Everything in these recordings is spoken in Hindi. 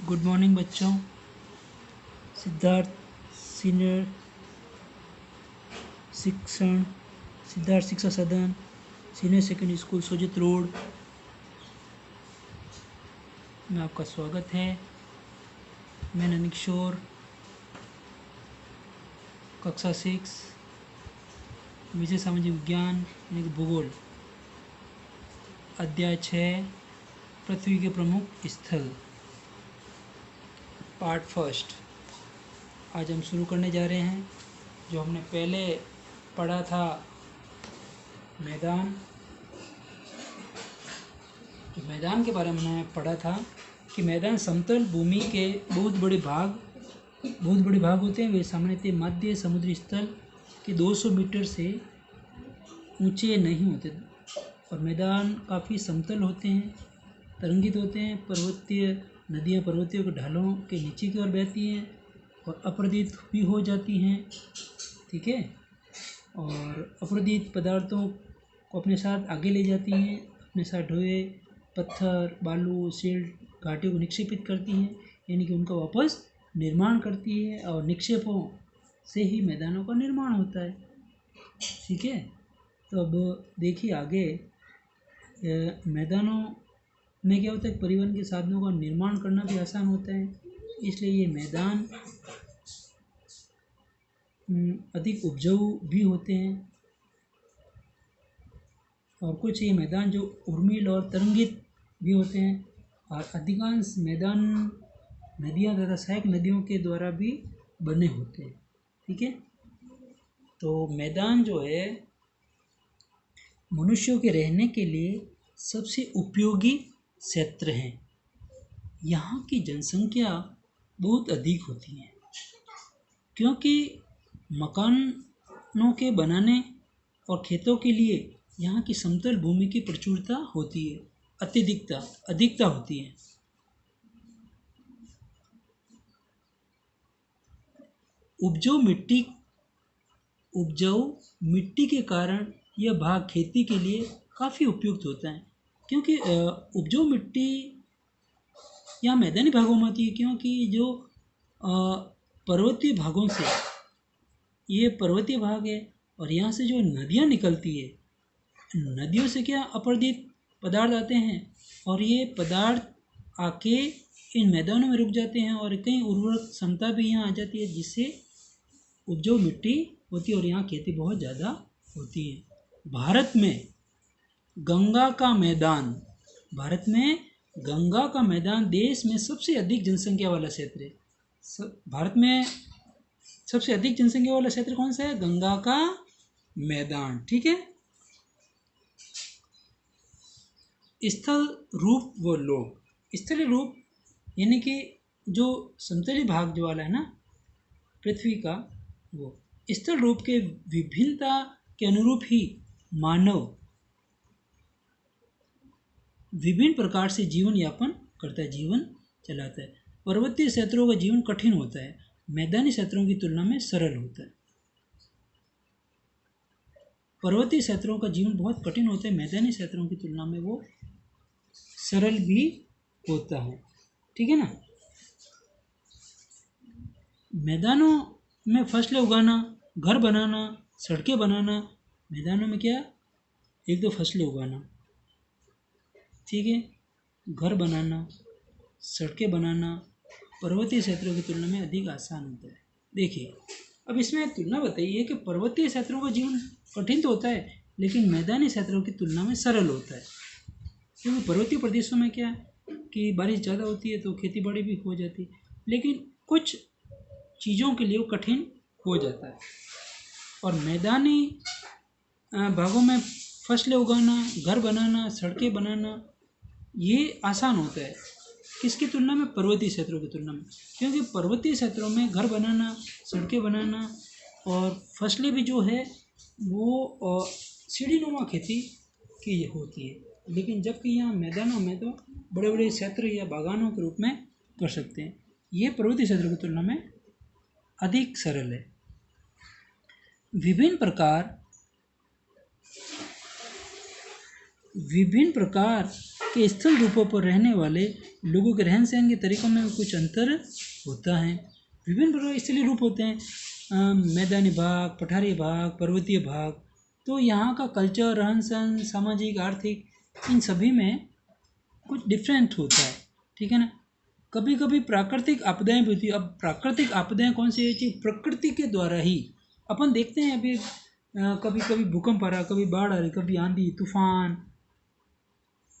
गुड मॉर्निंग बच्चों। सिद्धार्थ सीनियर शिक्षण सिद्धार्थ शिक्षा सदन सीनियर सेकेंडरी स्कूल सोजित रोड में आपका स्वागत है। मैं ननिक किशोर, कक्षा 6, विषय सामाजिक विज्ञान यानी कि भूगोल, अध्याय 6, पृथ्वी के प्रमुख स्थल, पार्ट फर्स्ट। आज हम शुरू करने जा रहे हैं जो हमने पहले पढ़ा था, मैदान। तो मैदान के बारे में हमने पढ़ा था कि मैदान समतल भूमि के बहुत बड़े भाग होते हैं। वे सामान्यतः मध्य समुद्री स्थल के 200 मीटर से ऊंचे नहीं होते और मैदान काफ़ी समतल होते हैं, तरंगित होते हैं। पर्वतीय नदियाँ पर्वतीय के ढालों के नीचे की ओर बहती हैं और अपरदित भी हो जाती हैं, ठीक है। और अपरदित पदार्थों को अपने साथ आगे ले जाती हैं, अपने साथ ढोए पत्थर, बालू, सिल्ट घाटियों को निक्षेपित करती हैं, यानी कि उनका वापस निर्माण करती है और निक्षेपों से ही मैदानों का निर्माण होता है, ठीक है। तो अब देखिए आगे, मैदानों में क्या होता है, परिवहन के साधनों का निर्माण करना भी आसान होता है, इसलिए ये मैदान अधिक उपजाऊ भी होते हैं। और कुछ ये मैदान जो उर्मिल और तरंगित भी होते हैं और अधिकांश मैदान नदियाँ तथा सहायक नदियों के द्वारा भी बने होते हैं, ठीक है। तो मैदान जो है मनुष्यों के रहने के लिए सबसे उपयोगी क्षेत्र हैं। यहाँ की जनसंख्या बहुत अधिक होती है क्योंकि मकानों के बनाने और खेतों के लिए यहाँ की समतल भूमि की प्रचुरता होती है, अधिकता होती है। उपजाऊ मिट्टी के कारण यह भाग खेती के लिए काफ़ी उपयुक्त होता है, क्योंकि उपजाऊ मिट्टी यहाँ मैदानी भागों में आती है, क्योंकि जो पर्वतीय भागों से, ये पर्वतीय भाग है और यहाँ से जो नदियाँ निकलती है, नदियों से क्या अपरदित पदार्थ आते हैं और ये पदार्थ आके इन मैदानों में रुक जाते हैं और कहीं उर्वरक क्षमता भी यहाँ आ जाती है, जिससे उपजाऊ मिट्टी होती है और यहाँ खेती बहुत ज़्यादा होती है। भारत में गंगा का मैदान देश में सबसे अधिक जनसंख्या वाला क्षेत्र है। भारत में सबसे अधिक जनसंख्या वाला क्षेत्र कौन सा है? गंगा का मैदान, ठीक है। स्थल रूप व लोक, स्थलीय रूप यानी कि जो समतली भाग जो वाला है ना पृथ्वी का, वो स्थल रूप के विभिन्नता के अनुरूप ही मानव विभिन्न प्रकार से जीवन यापन करता है, जीवन चलाता है। पर्वतीय क्षेत्रों का जीवन कठिन होता है, मैदानी क्षेत्रों की तुलना में सरल होता है। पर्वतीय क्षेत्रों का जीवन बहुत कठिन होता है, मैदानी क्षेत्रों की तुलना में वो सरल भी होता है, ठीक है ना। मैदानों में फसलें उगाना, घर बनाना, सड़कें बनाना, मैदानों में क्या, एक दो फसलें उगाना, ठीक है, घर बनाना, सड़कें बनाना पर्वतीय क्षेत्रों की तुलना में अधिक आसान होता है। देखिए अब इसमें तुलना बताइए कि पर्वतीय क्षेत्रों का जीवन कठिन तो होता है, लेकिन मैदानी क्षेत्रों की तुलना में सरल होता है, क्योंकि पर्वतीय प्रदेशों में क्या कि बारिश ज़्यादा होती है तो खेती बाड़ी भी हो जाती है, लेकिन कुछ चीज़ों के लिए वो कठिन हो जाता है। और मैदानी भागों में फसलें उगाना, घर बनाना, सड़कें बनाना ये आसान होता है, किसकी तुलना में? पर्वतीय क्षेत्रों की तुलना में, क्योंकि पर्वतीय क्षेत्रों में घर बनाना, सड़कें बनाना और फसलें भी जो है वो सीढ़ीनुमा खेती की होती है, लेकिन जबकि यहाँ मैदानों में तो बड़े बड़े क्षेत्र या बागानों के रूप में कर सकते हैं। ये पर्वतीय क्षेत्रों की तुलना में अधिक सरल है। विभिन्न प्रकार कि स्थल रूपों पर रहने वाले लोगों के रहन सहन के तरीकों में कुछ अंतर होता है। विभिन्न प्रकार के स्थलीय रूप होते हैं, मैदानी भाग, पठारी भाग, पर्वतीय भाग। तो यहाँ का कल्चर, रहन सहन, सामाजिक, आर्थिक, इन सभी में कुछ डिफरेंट होता है, ठीक है ना। कभी कभी प्राकृतिक आपदाएं भी होती है। अब प्राकृतिक आपदाएं कौन सी है? प्रकृति के द्वारा ही अपन देखते हैं। अभी कभी कभी भूकंप आ रहा, कभी बाढ़ आ रही, कभी आंधी तूफान,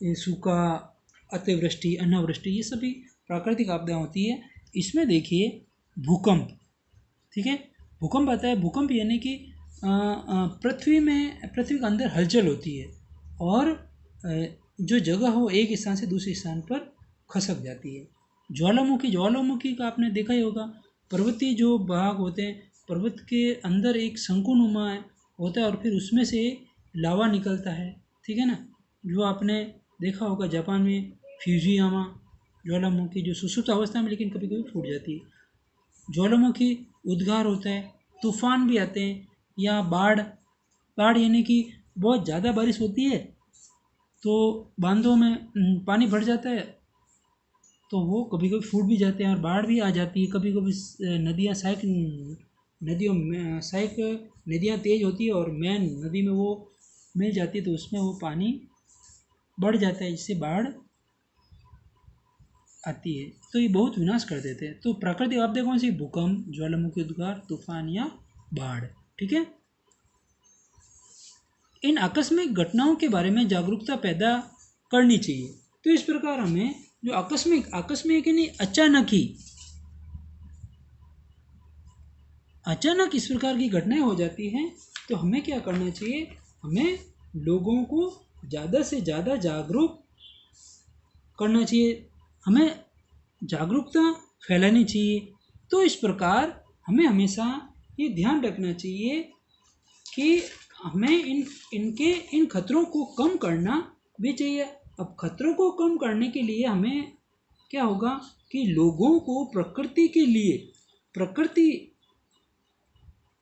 सूखा, अतिवृष्टि, अनावृष्टि, ये सभी प्राकृतिक आपदाएं होती है। इसमें देखिए भूकंप, ठीक है, भूकंप आता है। भूकंप यानी कि पृथ्वी के अंदर हलचल होती है और जो जगह हो एक स्थान से दूसरे स्थान पर खसक जाती है। ज्वालामुखी का आपने देखा ही होगा। पर्वतीय जो भाग होते हैं, पर्वत के अंदर एक शंकुनुमा होता है और फिर उसमें से लावा निकलता है, ठीक है ना। जो आपने देखा होगा जापान में फ्यूजियामा ज्वालामुखी, जो सुषुप्त अवस्था में लेकिन कभी कभी फूट जाती है। ज्वालामुखी उद्गार होता है। तूफान भी आते हैं या बाढ़ यानी कि बहुत ज़्यादा बारिश होती है तो बांधों में पानी भर जाता है, तो वो कभी कभी फूट भी जाते हैं और बाढ़ भी आ जाती है। कभी कभी नदियाँ तेज होती है और मेन नदी में वो मिल जाती है, तो उसमें वो पानी बढ़ जाता है, जिससे बाढ़ आती है। तो ये बहुत विनाश कर देते हैं। तो प्राकृतिक आपदा कौन सी? भूकंप, ज्वालामुखी उद्गार, तूफान या बाढ़, ठीक है। इन आकस्मिक घटनाओं के बारे में जागरूकता पैदा करनी चाहिए। तो इस प्रकार हमें जो आकस्मिक यानी अचानक इस प्रकार की घटनाएं हो जाती हैं, तो हमें क्या करना चाहिए? हमें लोगों को ज़्यादा से ज़्यादा जागरूक करना चाहिए, हमें जागरूकता फैलानी चाहिए। तो इस प्रकार हमें हमेशा ये ध्यान रखना चाहिए कि हमें इन खतरों को कम करना भी चाहिए। अब खतरों को कम करने के लिए हमें क्या होगा कि लोगों को प्रकृति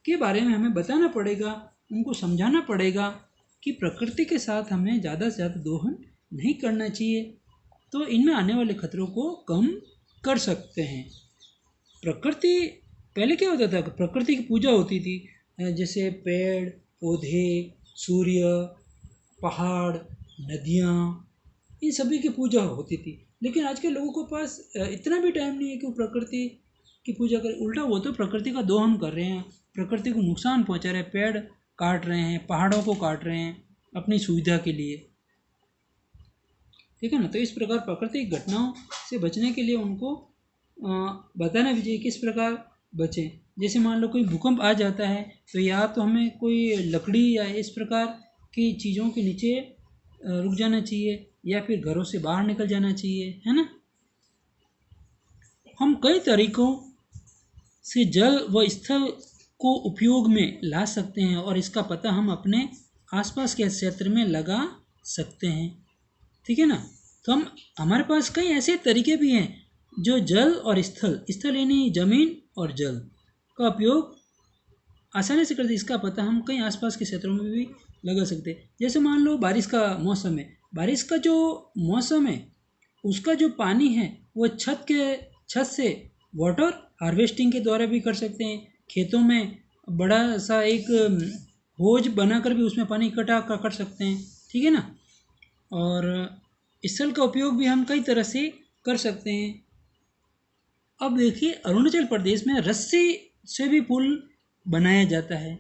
के बारे में हमें बताना पड़ेगा, उनको समझाना पड़ेगा कि प्रकृति के साथ हमें ज़्यादा से ज़्यादा दोहन नहीं करना चाहिए। तो इनमें आने वाले खतरों को कम कर सकते हैं। प्रकृति पहले क्या होता था? प्रकृति की पूजा होती थी, जैसे पेड़ पौधे, सूर्य, पहाड़, नदियाँ, इन सभी की पूजा होती थी। लेकिन आज के लोगों के पास इतना भी टाइम नहीं है कि वो प्रकृति की पूजा करें। उल्टा वो तो प्रकृति का दोहन कर रहे हैं, प्रकृति को नुकसान पहुंचा रहे हैं, पेड़ काट रहे हैं, पहाड़ों को काट रहे हैं अपनी सुविधा के लिए, ठीक है ना। तो इस प्रकार प्राकृतिक घटनाओं से बचने के लिए उनको बताना भी चाहिए किस प्रकार बचें। जैसे मान लो कोई भूकंप आ जाता है तो या तो हमें कोई लकड़ी या इस प्रकार की चीज़ों के नीचे रुक जाना चाहिए या फिर घरों से बाहर निकल जाना चाहिए, है ना। हम कई तरीकों से जल व स्थल को उपयोग में ला सकते हैं और इसका पता हम अपने आसपास के क्षेत्र में लगा सकते हैं, ठीक है ना। तो हमारे पास कई ऐसे तरीके भी हैं जो जल और स्थल यानी जमीन और जल का उपयोग आसानी से करते। इसका पता हम कई आसपास के क्षेत्रों में भी लगा सकते हैं। जैसे मान लो बारिश का मौसम है, बारिश का जो मौसम है उसका जो पानी है वो छत से वाटर हार्वेस्टिंग के द्वारा भी कर सकते हैं। खेतों में बड़ा सा एक होज बनाकर भी उसमें पानी इकट्ठा कर सकते हैं, ठीक है ना। और स्थल का उपयोग भी हम कई तरह से कर सकते हैं। अब देखिए अरुणाचल प्रदेश में रस्सी से भी पुल बनाया जाता है,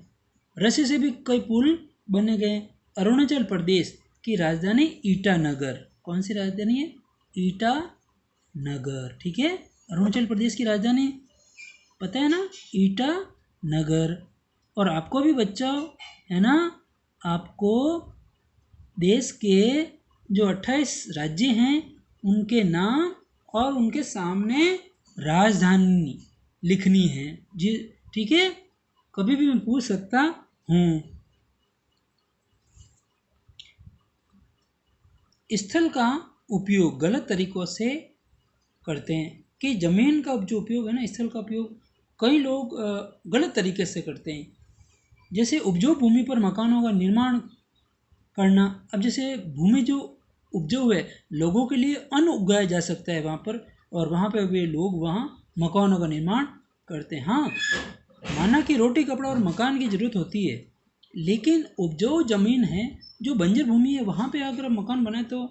रस्सी से भी कई पुल बने गए। अरुणाचल प्रदेश की राजधानी ईटानगर, कौन सी राजधानी है? ईटानगर, ठीक है। अरुणाचल प्रदेश की राजधानी पता है ना, ईटानगर। और आपको भी बच्चों है ना, आपको देश के जो 28 राज्य हैं उनके नाम और उनके सामने राजधानी लिखनी है जी, ठीक है। कभी भी मैं पूछ सकता हूँ। स्थल का उपयोग गलत तरीकों से करते हैं कि जमीन का जो उपयोग है ना, स्थल का उपयोग कई लोग गलत तरीके से करते हैं। जैसे उपजाऊ भूमि पर मकानों का निर्माण करना। अब जैसे भूमि जो उपजाऊ है, लोगों के लिए अन्न उगाया जा सकता है वहाँ पर, और वहाँ पर वे लोग वहाँ मकानों का निर्माण करते हैं। हाँ, माना कि रोटी कपड़ा और मकान की ज़रूरत होती है, लेकिन उपजाऊ ज़मीन है, जो बंजर भूमि है, वहाँ पे अगर मकान बनाए तो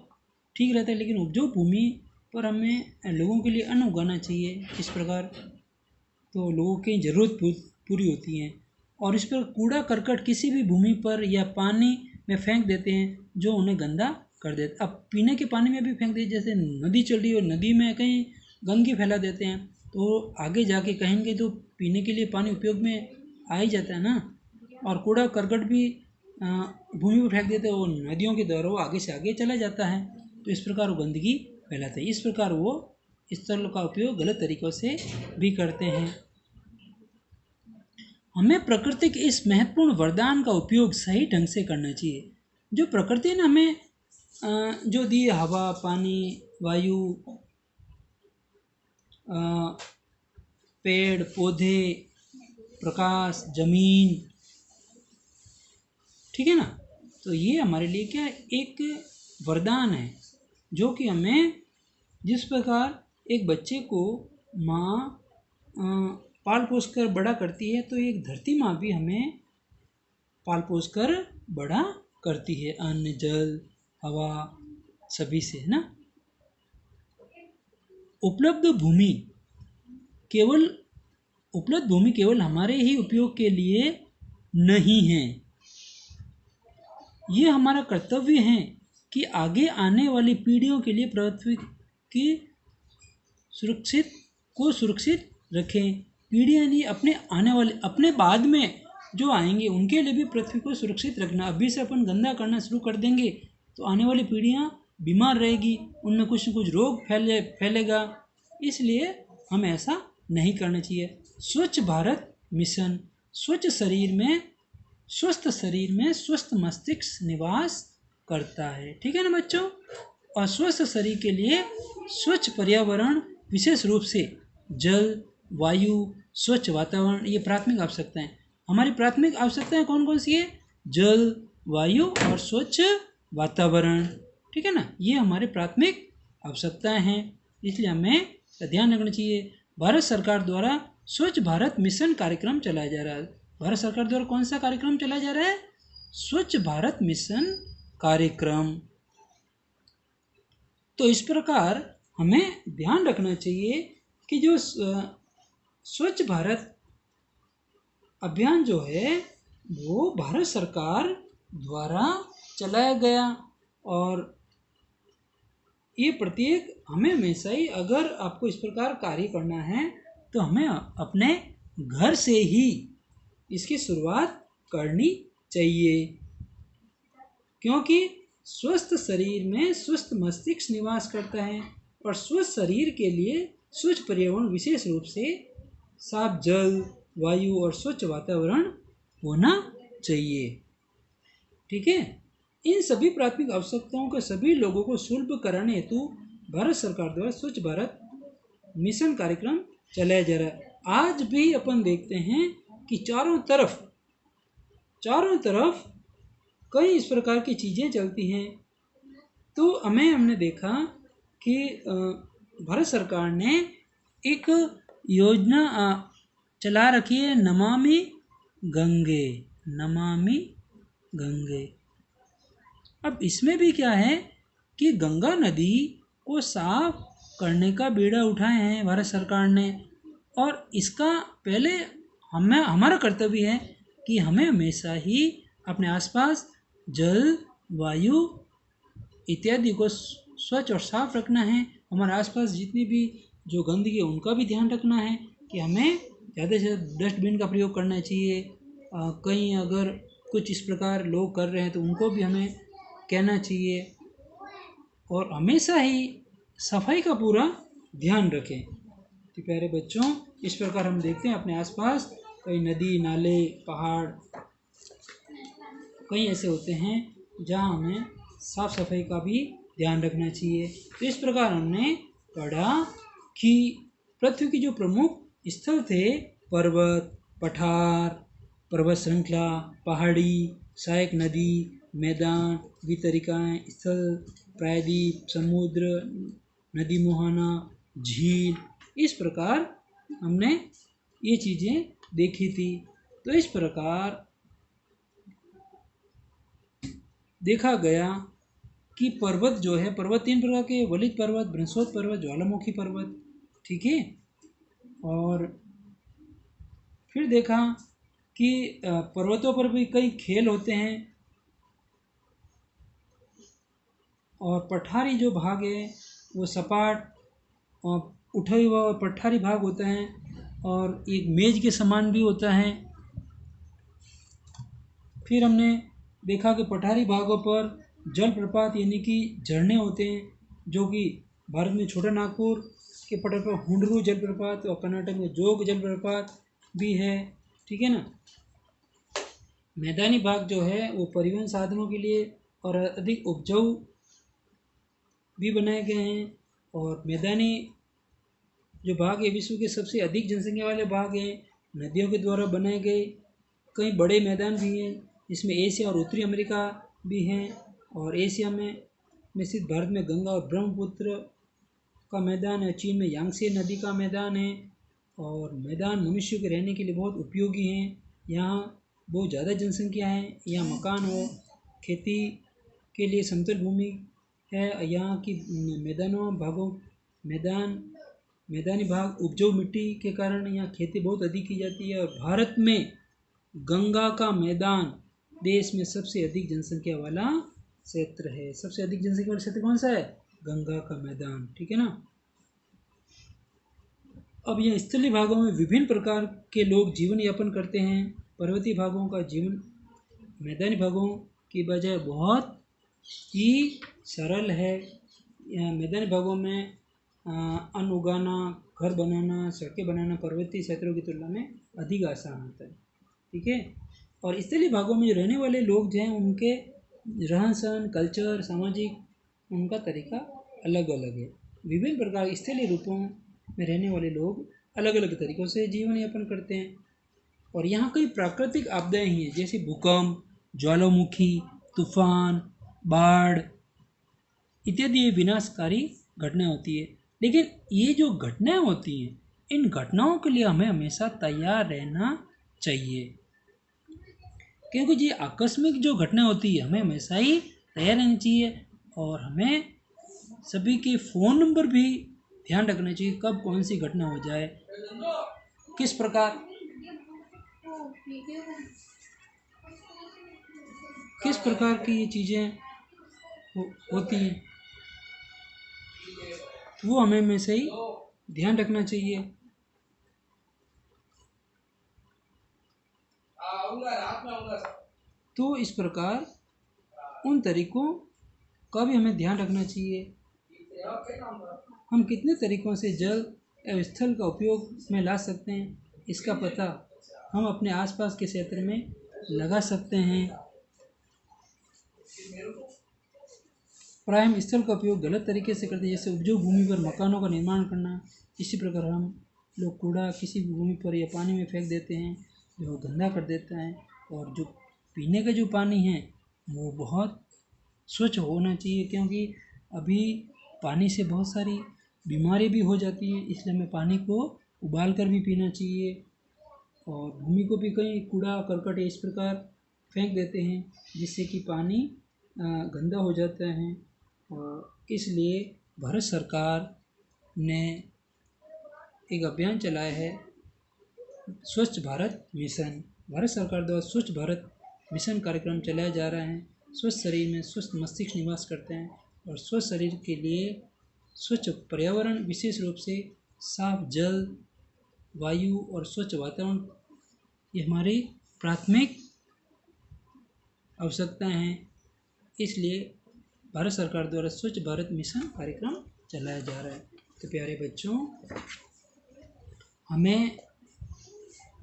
ठीक रहता है, लेकिन उपजाऊ भूमि पर हमें लोगों के लिए अन्न उगाना चाहिए। इस प्रकार तो लोगों की ज़रूरत पूरी होती है। और इस पर कूड़ा करकट किसी भी भूमि पर या पानी में फेंक देते हैं, जो उन्हें गंदा कर देते। अब पीने के पानी में भी फेंक देते, जैसे नदी चल रही है और नदी में कहीं गंदगी फैला देते हैं, तो आगे जाके कहेंगे तो पीने के लिए पानी उपयोग में आ ही जाता है ना। और कूड़ा करकट भी भूमि पर फेंक देते हैं, वो नदियों के द्वारा वो आगे से आगे चला जाता है, तो इस प्रकार वो गंदगी फैलाते हैं। इस प्रकार वो स्थल का उपयोग गलत तरीक़ों से भी करते हैं। हमें प्रकृति के इस महत्वपूर्ण वरदान का उपयोग सही ढंग से करना चाहिए। जो प्रकृति ने हमें जो दी, हवा, पानी, वायु, पेड़ पौधे, प्रकाश, जमीन, ठीक है ना, तो ये हमारे लिए क्या एक वरदान है, जो कि हमें जिस प्रकार एक बच्चे को माँ पाल पोस कर बड़ा करती है, तो एक धरती माँ भी हमें पाल पोस कर बड़ा करती है, अन्न, जल, हवा सभी से, है ना। उपलब्ध भूमि केवल हमारे ही उपयोग के लिए नहीं है। ये हमारा कर्तव्य है कि आगे आने वाली पीढ़ियों के लिए पृथ्वी की सुरक्षित रखें। पीढ़ियाँ नहीं, अपने बाद में जो आएंगे उनके लिए भी पृथ्वी को सुरक्षित रखना। अभी से अपन गंदा करना शुरू कर देंगे तो आने वाली पीढ़ियाँ बीमार रहेगी, उनमें कुछ न कुछ रोग फैलेगा। इसलिए हमें ऐसा नहीं करना चाहिए। स्वच्छ भारत मिशन, स्वस्थ शरीर में स्वस्थ मस्तिष्क निवास करता है, ठीक है ना बच्चों। और स्वस्थ शरीर के लिए स्वच्छ पर्यावरण, विशेष रूप से जल, वायु, स्वच्छ वातावरण, ये प्राथमिक आवश्यकताएं। हमारी प्राथमिक आवश्यकताएं कौन कौन सी है? जल, वायु और स्वच्छ वातावरण, ठीक है ना, ये हमारे प्राथमिक आवश्यकताएं हैं। इसलिए हमें ध्यान रखना चाहिए। भारत सरकार द्वारा स्वच्छ भारत मिशन कार्यक्रम चलाया जा रहा है। भारत सरकार द्वारा कौन सा कार्यक्रम चलाया जा रहा है? स्वच्छ भारत मिशन कार्यक्रम। तो इस प्रकार हमें ध्यान रखना चाहिए कि जो स्वच्छ भारत अभियान जो है वो भारत सरकार द्वारा चलाया गया, और ये प्रत्येक हमें हमेशा ही, अगर आपको इस प्रकार कार्य करना है तो हमें अपने घर से ही इसकी शुरुआत करनी चाहिए, क्योंकि स्वस्थ शरीर में स्वस्थ मस्तिष्क निवास करता है। और स्वस्थ शरीर के लिए स्वच्छ पर्यावरण, विशेष रूप से साफ जल, वायु और स्वच्छ वातावरण होना चाहिए, ठीक है। इन सभी प्राथमिक आवश्यकताओं के सभी लोगों को सुलभ कराने हेतु भारत सरकार द्वारा स्वच्छ भारत मिशन कार्यक्रम चलाया जा रहा है। आज भी अपन देखते हैं कि चारों तरफ कई इस प्रकार की चीज़ें चलती हैं। तो हमने देखा कि भारत सरकार ने एक योजना चला रखी है, नमामि गंगे। अब इसमें भी क्या है कि गंगा नदी को साफ करने का बीड़ा उठाए हैं भारत सरकार ने, और इसका पहले हमारा कर्तव्य है कि हमें हमेशा ही अपने आसपास जल, वायु इत्यादि को स्वच्छ और साफ रखना है। हमारे आसपास जितनी भी जो गंदगी है उनका भी ध्यान रखना है कि हमें ज़्यादा से ज़्यादा डस्टबिन का प्रयोग करना चाहिए। कहीं अगर कुछ इस प्रकार लोग कर रहे हैं तो उनको भी हमें कहना चाहिए, और हमेशा ही सफाई का पूरा ध्यान रखें। तो प्यारे बच्चों, इस प्रकार हम देखते हैं अपने आसपास कई नदी, नाले, पहाड़ कई ऐसे होते हैं जहाँ हमें साफ सफाई का भी ध्यान रखना चाहिए। तो इस प्रकार हमने पढ़ा कि पृथ्वी की जो प्रमुख स्थल थे, पर्वत, पठार, पर्वत श्रृंखला, पहाड़ी, सहायक नदी, मैदान, वितरिकाएँ, स्थल प्रायद्वीप, समुद्र, नदी मुहाना, झील, इस प्रकार हमने ये चीज़ें देखी थी। तो इस प्रकार देखा गया कि पर्वत जो है, पर्वत 3 प्रकार के, वलित पर्वत, बृहस्पति पर्वत, ज्वालामुखी पर्वत, ठीक है। और फिर देखा कि पर्वतों पर भी कई खेल होते हैं, और पठारी जो भाग है वो सपाट और उठा हुआ पठारी भाग होता है, और एक मेज के समान भी होता है। फिर हमने देखा कि पठारी भागों पर जलप्रपात यानी कि झरने होते हैं, जो कि भारत में छोटा नागपुर के पठार पर हुंडरू जलप्रपात और कर्नाटक में जोग जलप्रपात भी है, ठीक है ना। मैदानी भाग जो है वो परिवहन साधनों के लिए और अधिक उपजाऊ भी बनाए गए हैं, और मैदानी जो भाग है विश्व के सबसे अधिक जनसंख्या वाले भाग हैं। नदियों के द्वारा बनाए गए कई बड़े मैदान भी हैं, जिसमें एशिया और उत्तरी अमेरिका भी हैं। और एशिया में स्थित भारत में गंगा और ब्रह्मपुत्र का मैदान है, चीन में यांगसे नदी का मैदान है। और मैदान मनुष्य के रहने के लिए बहुत उपयोगी हैं। यहाँ बहुत ज़्यादा जनसंख्या है, यहाँ मकान और खेती के लिए समतल भूमि है। यहाँ की मैदानी भाग उपजाऊ मिट्टी के कारण यहाँ खेती बहुत अधिक की जाती है। और भारत में गंगा का मैदान देश में सबसे अधिक जनसंख्या वाला क्षेत्र है। सबसे अधिक जनसंख्या वाला क्षेत्र कौन सा है? गंगा का मैदान, ठीक है ना। अब यह स्थलीय भागों में विभिन्न प्रकार के लोग जीवन यापन करते हैं। पर्वतीय भागों का जीवन मैदानी भागों की बजाय बहुत ही सरल है। मैदानी भागों में अन्न उगाना, घर बनाना, सड़कें बनाना पर्वतीय क्षेत्रों की तुलना में अधिक आसान होता है, ठीक है। और स्थलीय भागों में जो रहने वाले लोग जो हैं उनके रहन सहन, कल्चर, सामाजिक उनका तरीका अलग अलग है। विभिन्न प्रकार के स्थलीय रूपों में रहने वाले लोग अलग अलग तरीक़ों से जीवन यापन करते हैं। और यहाँ कई प्राकृतिक आपदाएं हैं, जैसे भूकंप, ज्वालामुखी, तूफान, बाढ़ इत्यादि ये विनाशकारी घटनाएं होती है। लेकिन ये जो घटनाएं होती हैं, इन घटनाओं के लिए हमें हमेशा तैयार रहना चाहिए, क्योंकि ये आकस्मिक जो घटना होती है हमें हमेशा ही तैयार रहना चाहिए। और हमें सभी के फ़ोन नंबर भी ध्यान रखना चाहिए, कब कौन सी घटना हो जाए, किस प्रकार की ये चीज़ें होती हैं, वो हमें हमेशा ही ध्यान रखना चाहिए। तो इस प्रकार उन तरीकों का भी हमें ध्यान रखना चाहिए। हम कितने तरीकों से जल एवं स्थल का उपयोग में ला सकते हैं, इसका पता हम अपने आसपास के क्षेत्र में लगा सकते हैं। प्राय हम स्थल का उपयोग गलत तरीके से करते हैं, जैसे उपजाऊ भूमि पर मकानों का निर्माण करना। इसी प्रकार हम लोग कूड़ा किसी भी भूमि पर या पानी में फेंक देते हैं, जो गंदा कर देता है। और जो पीने का जो पानी है वो बहुत स्वच्छ होना चाहिए, क्योंकि अभी पानी से बहुत सारी बीमारी भी हो जाती हैं, इसलिए हमें पानी को उबाल कर भी पीना चाहिए। और भूमि को भी कहीं कूड़ा करकट इस प्रकार फेंक देते हैं, जिससे कि पानी गंदा हो जाता है। और इसलिए भारत सरकार ने एक अभियान चलाया है, स्वच्छ भारत मिशन। भारत सरकार द्वारा स्वच्छ भारत मिशन कार्यक्रम चलाया जा रहा है। स्वस्थ शरीर में स्वस्थ मस्तिष्क निवास करते हैं, और स्वस्थ शरीर के लिए स्वच्छ पर्यावरण, विशेष रूप से साफ जल, वायु और स्वच्छ वातावरण, ये हमारी प्राथमिक आवश्यकताएं हैं। इसलिए भारत सरकार द्वारा स्वच्छ भारत मिशन कार्यक्रम चलाया जा रहा है। तो प्यारे बच्चों, हमें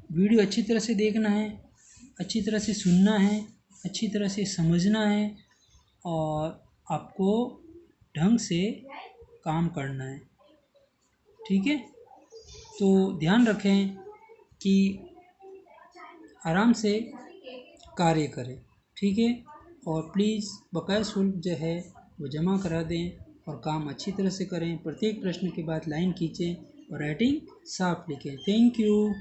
वीडियो अच्छी तरह से देखना है, अच्छी तरह से सुनना है, अच्छी तरह से समझना है, और आपको ढंग से काम करना है, ठीक है। तो ध्यान रखें कि आराम से कार्य करें, ठीक है। और प्लीज़ बकाया शुल्क जो है वो जमा करा दें और काम अच्छी तरह से करें। प्रत्येक प्रश्न के बाद लाइन खींचें और राइटिंग साफ लिखें। Thank you.